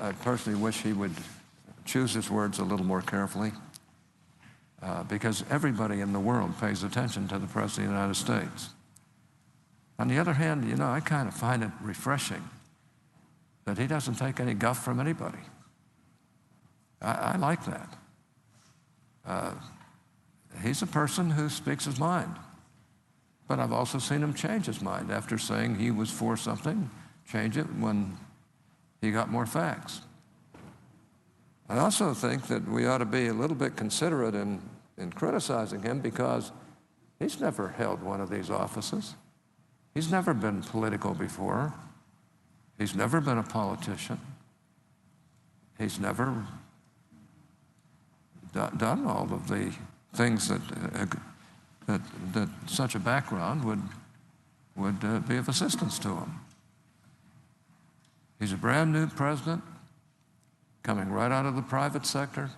I personally wish he would choose his words a little more carefully, because everybody in the world pays attention to the President of the United States. On the other hand, you know, I kind of find it refreshing that he doesn't take any guff from anybody. I like that. He's a person who speaks his mind. But I've also seen him change his mind after saying he was for something, change it when he got more facts. I also think that we ought to be a little bit considerate in criticizing him, because he's never held one of these offices. He's never been political before. He's never been a politician. He's never done all of the things that such a background would be of assistance to him. He's a brand new president, coming right out of the private sector.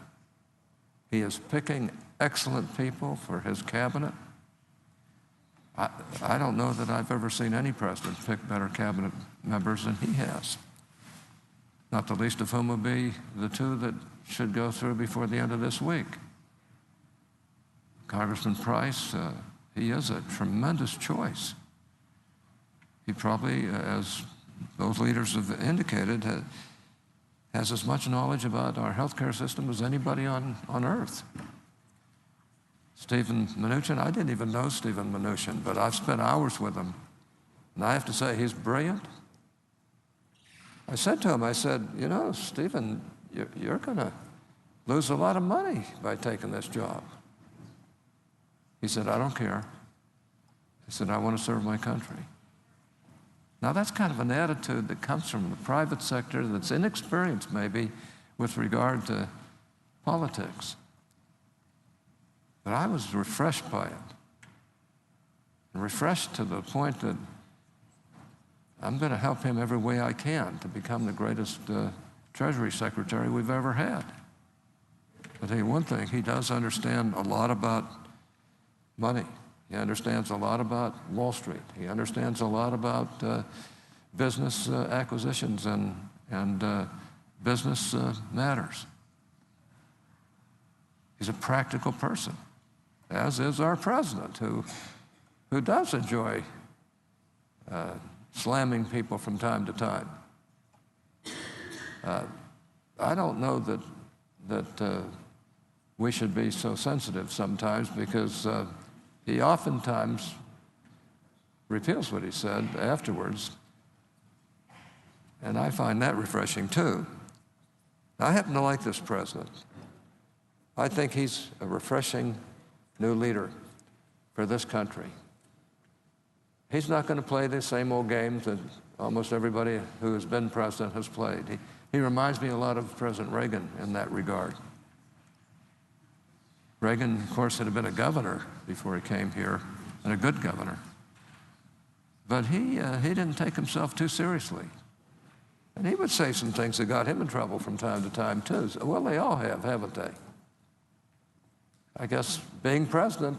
He is picking excellent people for his cabinet. I don't know that I've ever seen any president pick better cabinet members than he has, not the least of whom will be the two that should go through before the end of this week. Congressman Price, he is a tremendous choice. He probably, as those leaders have indicated, has as much knowledge about our healthcare system as anybody on earth. Stephen Mnuchin, I didn't even know Stephen Mnuchin, but I've spent hours with him, and I have to say he's brilliant. I said to him, I said, you know, Stephen, you're going to lose a lot of money by taking this job. He said, I don't care. He said, I want to serve my country. Now, that's kind of an attitude that comes from the private sector that's inexperienced, maybe, with regard to politics. But I was refreshed by it. Refreshed to the point that I'm going to help him every way I can to become the greatest Treasury Secretary we've ever had. I'll tell you one thing, he does understand a lot about money. He understands a lot about Wall Street. He understands a lot about business acquisitions and business matters. He's a practical person, as is our president, who does enjoy slamming people from time to time. I don't know that we should be so sensitive sometimes, because he oftentimes repeals what he said afterwards, and I find that refreshing too. I happen to like this president. I think he's a refreshing new leader for this country. He's not going to play the same old games that almost everybody who has been president has played. He reminds me a lot of President Reagan in that regard. Reagan, of course, had been a governor before he came here, and a good governor. But he didn't take himself too seriously. And he would say some things that got him in trouble from time to time, too. Well, they all have, haven't they? I guess being president,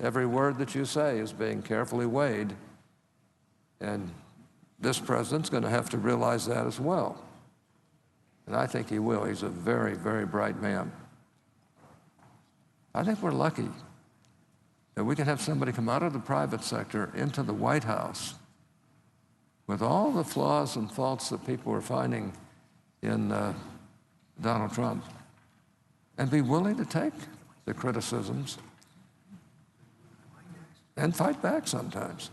every word that you say is being carefully weighed. And this president's going to have to realize that as well. And I think he will. He's a very, very bright man. I think we're lucky that we can have somebody come out of the private sector into the White House with all the flaws and faults that people are finding in Donald Trump, and be willing to take the criticisms and fight back sometimes.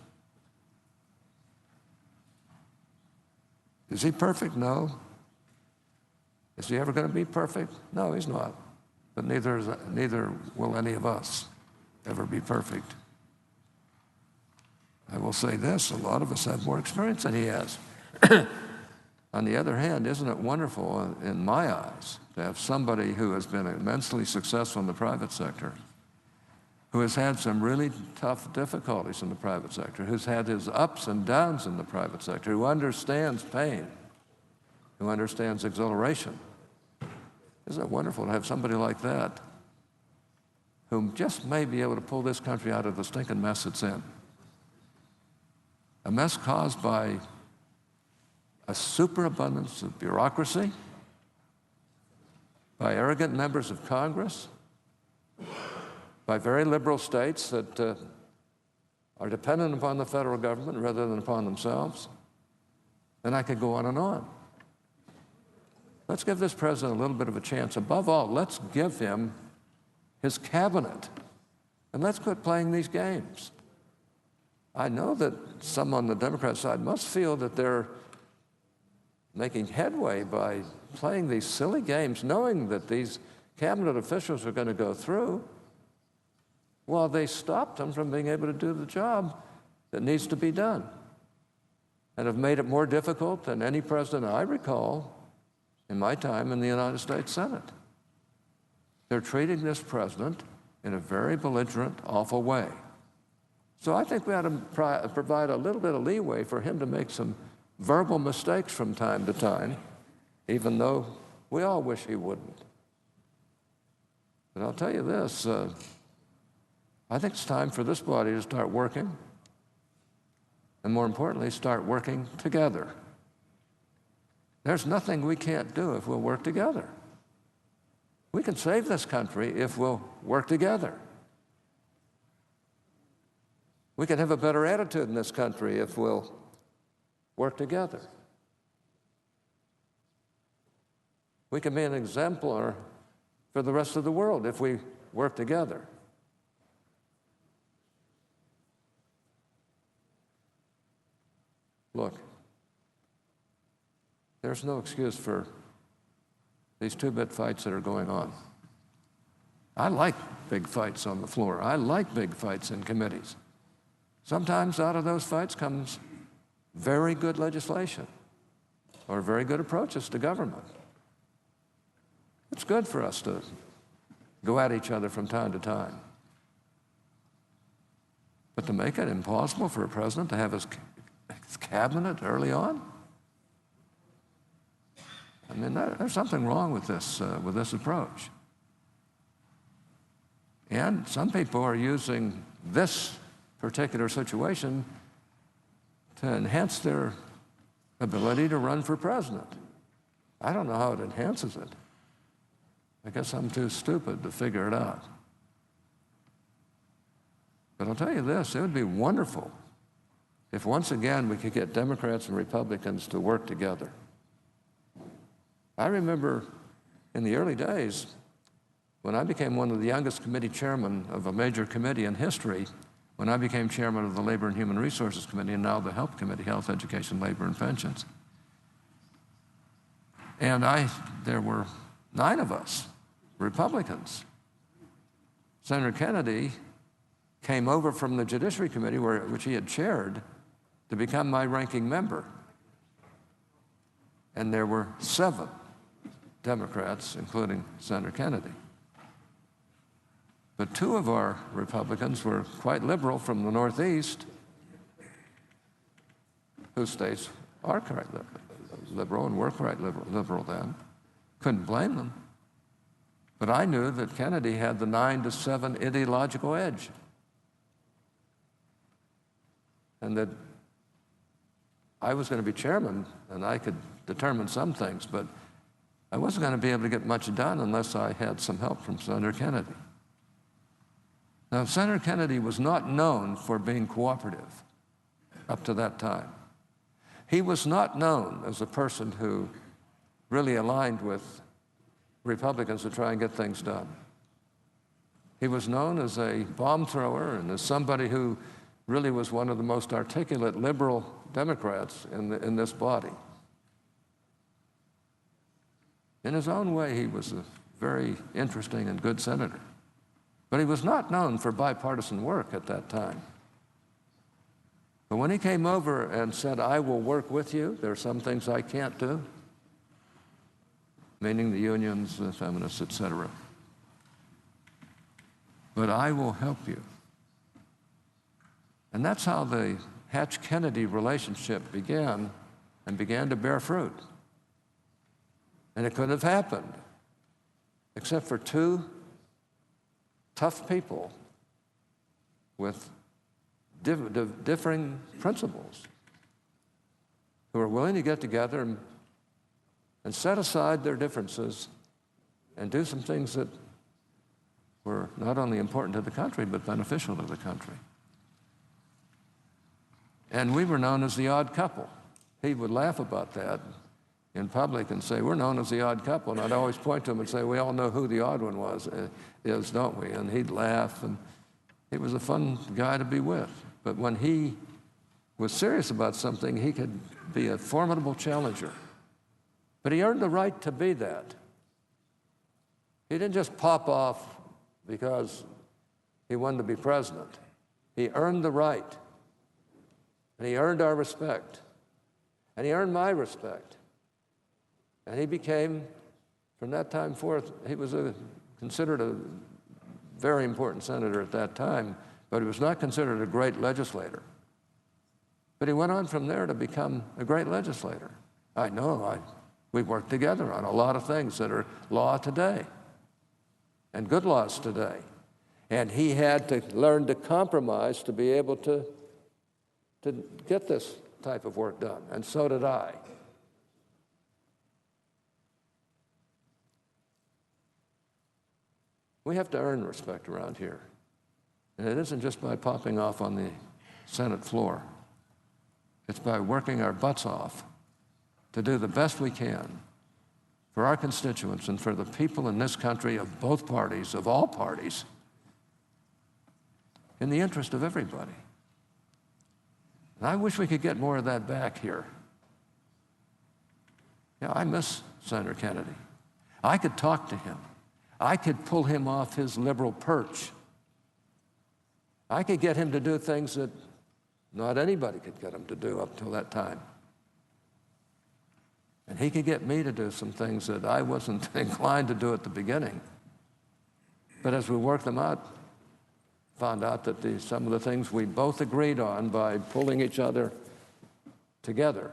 Is he perfect? No. Is he ever going to be perfect? No, he's not. But neither will any of us ever be perfect. I will say this, a lot of us have more experience than he has. On the other hand, isn't it wonderful in my eyes to have somebody who has been immensely successful in the private sector, who has had some really tough difficulties in the private sector, who's had his ups and downs in the private sector, who understands pain, who understands exhilaration. Isn't it wonderful to have somebody like that who just may be able to pull this country out of the stinking mess it's in? A mess caused by a superabundance of bureaucracy, by arrogant members of Congress, by very liberal states that are dependent upon the federal government rather than upon themselves. And I could go on and on. Let's give this president a little bit of a chance. Above all, let's give him his cabinet, and let's quit playing these games. I know that some on the Democrat side must feel that they're making headway by playing these silly games, knowing that these cabinet officials are going to go through, while they stopped them from being able to do the job that needs to be done, and have made it more difficult than any president I recall in my time in the United States Senate. They're treating this president in a very belligerent, awful way. So I think we ought to provide a little bit of leeway for him to make some verbal mistakes from time to time, even though we all wish he wouldn't. But I'll tell you this, I think it's time for this body to start working, and more importantly, start working together. There's nothing we can't do if we'll work together. We can save this country if we'll work together. We can have a better attitude in this country if we'll work together. We can be an exemplar for the rest of the world if we work together. Look, there's no excuse for these two-bit fights that are going on. I like big fights on the floor. I like big fights in committees. Sometimes out of those fights comes very good legislation or very good approaches to government. It's good for us to go at each other from time to time. But to make it impossible for a president to have his cabinet early on? I mean, there's something wrong with this approach. And some people are using this particular situation to enhance their ability to run for president. I don't know how it enhances it. I guess I'm too stupid to figure it out. But I'll tell you this, it would be wonderful if once again we could get Democrats and Republicans to work together. I remember in the early days when I became one of the youngest committee chairmen of a major committee in history, when I became chairman of the Labor and Human Resources Committee and now the Health Committee, Health, Education, Labor, and Pensions. And there were 9 of us, Republicans. Senator Kennedy came over from the Judiciary Committee, which he had chaired, to become my ranking member. And there were 7 Democrats, including Senator Kennedy. But 2 of our Republicans were quite liberal from the Northeast, whose states are quite liberal and were quite liberal then. Couldn't blame them. But I knew that Kennedy had the 9-7 ideological edge, and that I was going to be chairman, and I could determine some things, but I wasn't going to be able to get much done unless I had some help from Senator Kennedy. Now, Senator Kennedy was not known for being cooperative up to that time. He was not known as a person who really aligned with Republicans to try and get things done. He was known as a bomb thrower and as somebody who really was one of the most articulate liberal Democrats in this body. In his own way, he was a very interesting and good senator. But he was not known for bipartisan work at that time. But when he came over and said, I will work with you, there are some things I can't do, meaning the unions, the feminists, etc. But I will help you. And that's how the Hatch-Kennedy relationship began and began to bear fruit. And it couldn't have happened except for 2 tough people with differing principles who are willing to get together and set aside their differences and do some things that were not only important to the country, but beneficial to the country. And we were known as the odd couple. He would laugh about that in public and say, we're known as the odd couple. And I'd always point to him and say, we all know who the odd one is, don't we? And he'd laugh, and he was a fun guy to be with. But when he was serious about something, he could be a formidable challenger. But he earned the right to be that. He didn't just pop off because he wanted to be president. He earned the right. And he earned our respect. And he earned my respect. And he became, from that time forth, he was considered a very important senator at that time, but he was not considered a great legislator. But he went on from there to become a great legislator. I know, we've worked together on a lot of things that are law today, and good laws today. And he had to learn to compromise to be able to get this type of work done, and so did I. We have to earn respect around here. And it isn't just by popping off on the Senate floor. It's by working our butts off to do the best we can for our constituents and for the people in this country of both parties, of all parties, in the interest of everybody. And I wish we could get more of that back here. Yeah, I miss Senator Kennedy. I could talk to him. I could pull him off his liberal perch. I could get him to do things that not anybody could get him to do up till that time. And he could get me to do some things that I wasn't inclined to do at the beginning. But as we worked them out, found out that some of the things we both agreed on by pulling each other together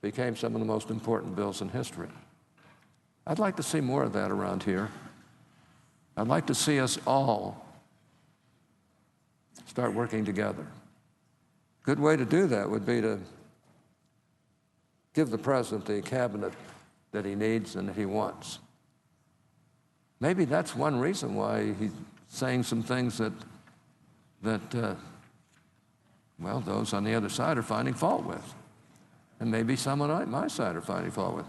became some of the most important bills in history. I'd like to see more of that around here. I'd like to see us all start working together. A good way to do that would be to give the president the cabinet that he needs and that he wants. Maybe that's one reason why he's saying some things that well, those on the other side are finding fault with. And maybe some on my side are finding fault with.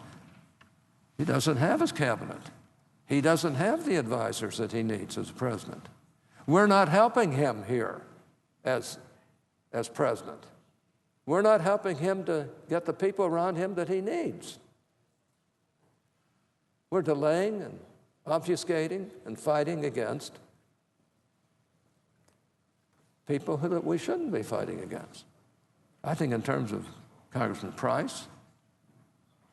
He doesn't have his cabinet. He doesn't have the advisors that he needs as president. We're not helping him here as president. We're not helping him to get the people around him that he needs. We're delaying and obfuscating and fighting against people that we shouldn't be fighting against. I think in terms of Congressman Price,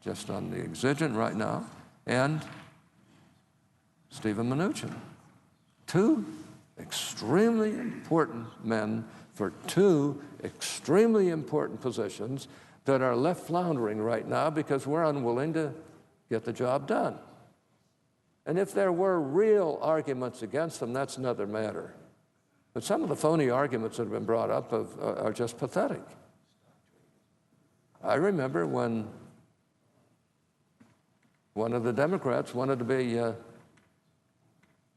just on the exigent right now, and Stephen Mnuchin, two extremely important men for two extremely important positions that are left floundering right now because we're unwilling to get the job done. And if there were real arguments against them, that's another matter. But some of the phony arguments that have been brought up are just pathetic. I remember when one of the Democrats wanted to be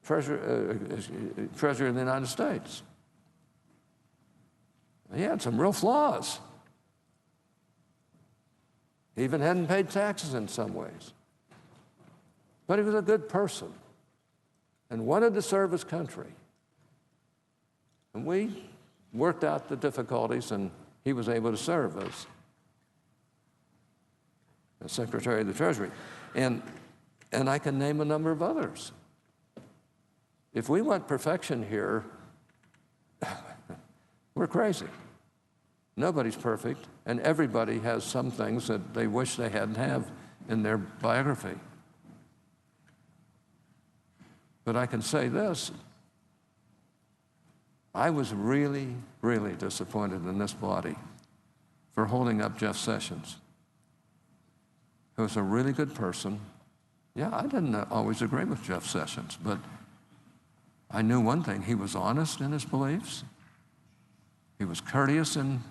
Treasurer of the United States. He had some real flaws. He even hadn't paid taxes in some ways. But he was a good person and wanted to serve his country. And we worked out the difficulties, and he was able to serve as Secretary of the Treasury. And I can name a number of others. If we want perfection here, we're crazy. Nobody's perfect, and everybody has some things that they wish they hadn't have in their biography. But I can say this, I was really, really disappointed in this body for holding up Jeff Sessions, who was a really good person. Yeah, I didn't always agree with Jeff Sessions, but I knew one thing, he was honest in his beliefs. He was courteous in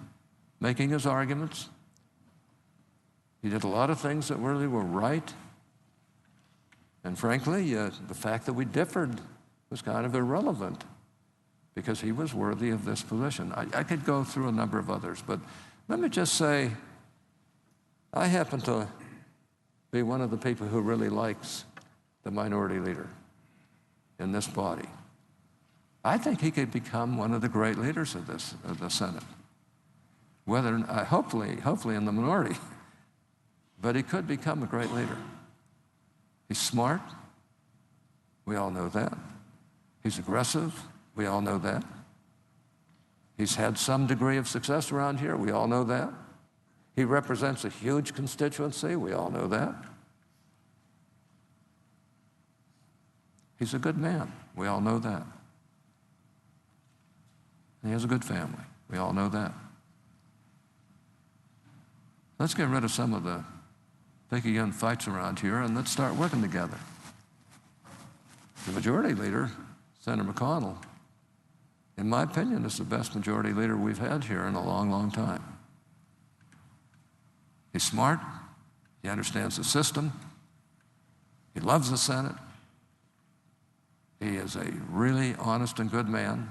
making his arguments. He did a lot of things that really were right. And frankly, the fact that we differed was kind of irrelevant because he was worthy of this position. I could go through a number of others, but let me just say, I happen to be one of the people who really likes the minority leader in this body. I think he could become one of the great leaders of the Senate. Whether, hopefully in the minority, but he could become a great leader. He's smart, we all know that. He's aggressive, we all know that. He's had some degree of success around here, we all know that. He represents a huge constituency, we all know that. He's a good man, we all know that. And he has a good family, we all know that. Let's get rid of some of the picky fights around here and let's start working together. The majority leader, Senator McConnell, in my opinion, is the best majority leader we've had here in a long, long time. He's smart, he understands the system, he loves the Senate, he is a really honest and good man.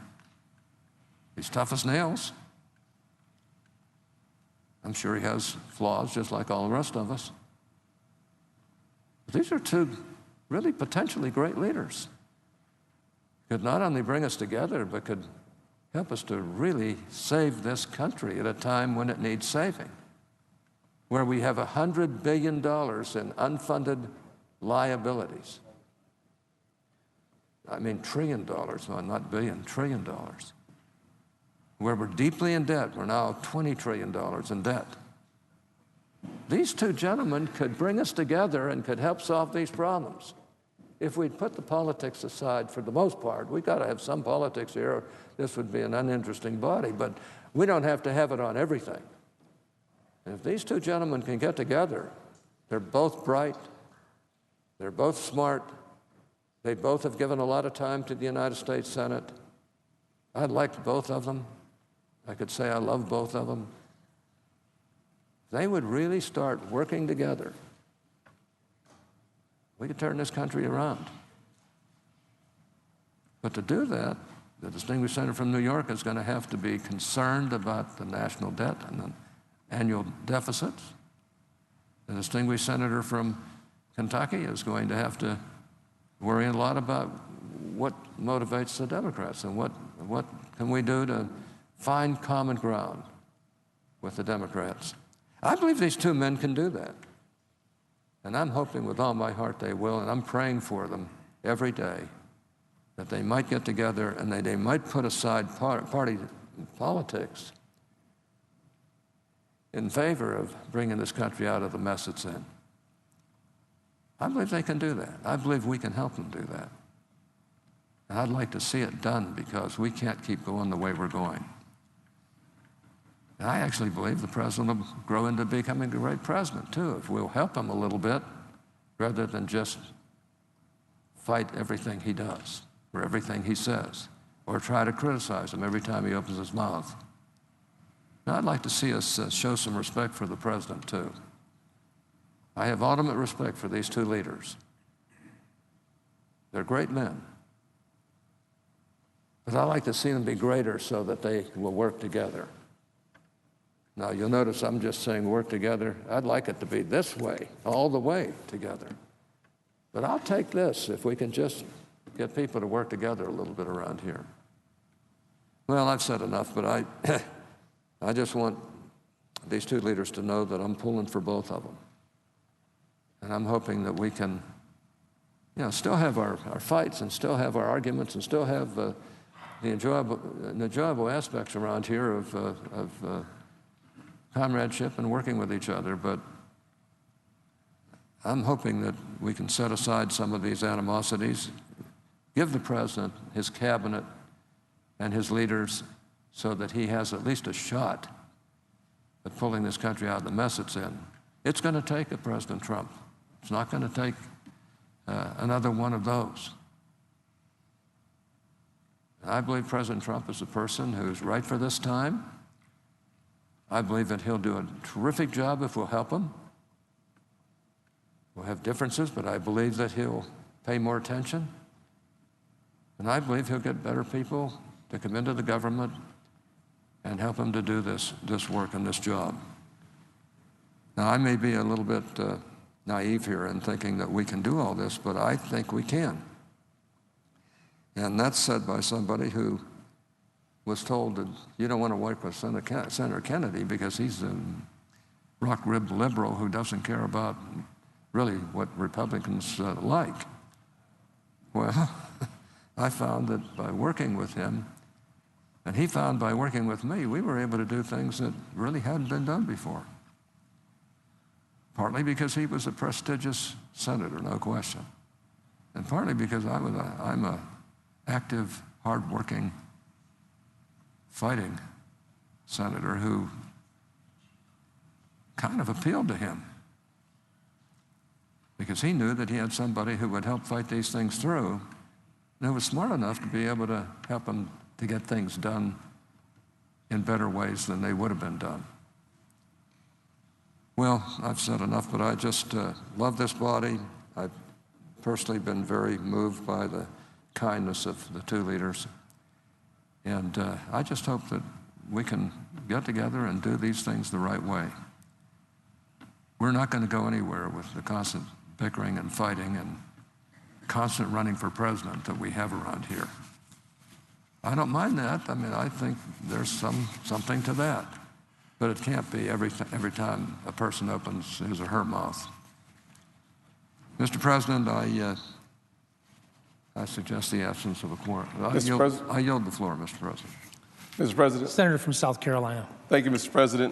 He's tough as nails. I'm sure he has flaws just like all the rest of us. But these are two really potentially great leaders. Could not only bring us together, but could help us to really save this country at a time when it needs saving, where we have $100 billion in unfunded liabilities. I mean $1 trillion, no, not billion, $1 trillion. Where we're deeply in debt, we're now $20 trillion in debt. These two gentlemen could bring us together and could help solve these problems. If we'd put the politics aside for the most part, we've got to have some politics here, or this would be an uninteresting body, but we don't have to have it on everything. And if these two gentlemen can get together, they're both bright, they're both smart, they both have given a lot of time to the United States Senate. I liked both of them. I could say I love both of them. They would really start working together. We could turn this country around. But to do that, the distinguished senator from New York is going to have to be concerned about the national debt and the annual deficits. The distinguished senator from Kentucky is going to have to worry a lot about what motivates the Democrats and what can we do to find common ground with the Democrats. I believe these two men can do that. And I'm hoping with all my heart they will, and I'm praying for them every day that they might get together and that they might put aside party politics in favor of bringing this country out of the mess it's in. I believe they can do that. I believe we can help them do that. And I'd like to see it done because we can't keep going the way we're going. And I actually believe the president will grow into becoming a great president, too, if we'll help him a little bit rather than just fight everything he does or everything he says or try to criticize him every time he opens his mouth. Now, I'd like to see us show some respect for the president, too. I have ultimate respect for these two leaders. They're great men. But I'd like to see them be greater so that they will work together. Now, you'll notice I'm just saying work together. I'd like it to be this way, all the way together. But I'll take this if we can just get people to work together a little bit around here. Well, I've said enough, but I just want these two leaders to know that I'm pulling for both of them. And I'm hoping that we can, still have our fights and still have our arguments and still have the enjoyable aspects around here of comradeship and working with each other. But I'm hoping that we can set aside some of these animosities, give the president, his cabinet, and his leaders so that he has at least a shot at pulling this country out of the mess it's in. It's going to take a President Trump. It's not going to take another one of those. I believe President Trump is a person who's right for this time. I believe that he'll do a terrific job if we'll help him. We'll have differences, but I believe that he'll pay more attention, and I believe he'll get better people to come into the government and help him to do this work and this job. Now, I may be a little bit naive here in thinking that we can do all this, but I think we can. And that's said by somebody who was told that you don't want to work with Senator Kennedy because he's a rock-ribbed liberal who doesn't care about really what Republicans like. Well, I found that by working with him, and he found by working with me, we were able to do things that really hadn't been done before. Partly because he was a prestigious senator, no question. And partly because I'm an active, hard-working, fighting senator who kind of appealed to him. Because he knew that he had somebody who would help fight these things through, and who was smart enough to be able to help him to get things done in better ways than they would have been done. Well, I've said enough, but I just love this body. I've personally been very moved by the kindness of the two leaders. And I just hope that we can get together and do these things the right way. We're not going to go anywhere with the constant bickering and fighting and constant running for president that we have around here. I don't mind that. I mean, I think there's something to that. But it can't be every time a person opens his or her mouth. Mr. President, I suggest the absence of a quorum. I yield the floor, Mr. President. Mr. President. Senator from South Carolina. Thank you, Mr. President.